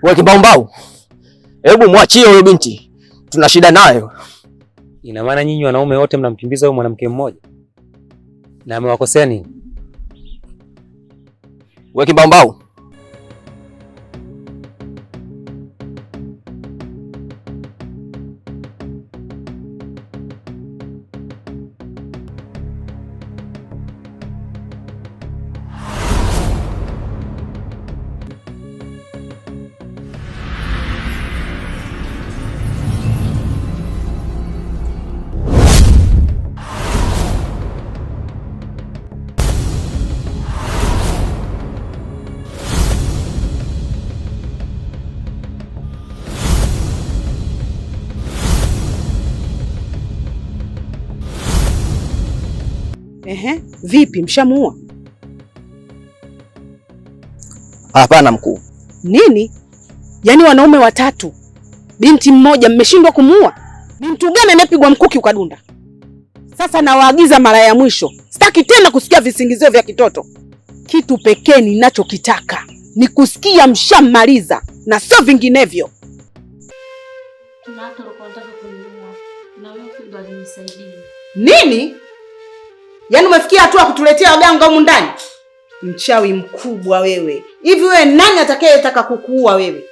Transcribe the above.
Wewe kibaumbau. Hebu mwachie huyo binti. Tuna shida nayo. Ina maana nyinyi wanaume wote mnamkimbiza huyo mwanamke mmoja? Na amewakosea nini? Wewe kibaumbau. Vipi mshamuua? Hapana mkuu. Nini? Yaani wanaume watatu, binti mmoja mmeshindwa kumuua? Ni mtu gani anayepigwa mkuki ukadunda? Sasa nawaagiza mara ya mwisho. Sitaki tena kusikia visingizio vya kitoto. Kitu pekee ninachokitaka ni kusikia mshammaliza na sio vinginevyo. Tuna hata unataka kuniua. Na wewe ndo alinisaidia. Nini? Yaani umefikia hatua kutuletea waganga humu ndani? Mchawi mkubwa wewe. Hivi wewe nani atakayetaka kukuua wewe?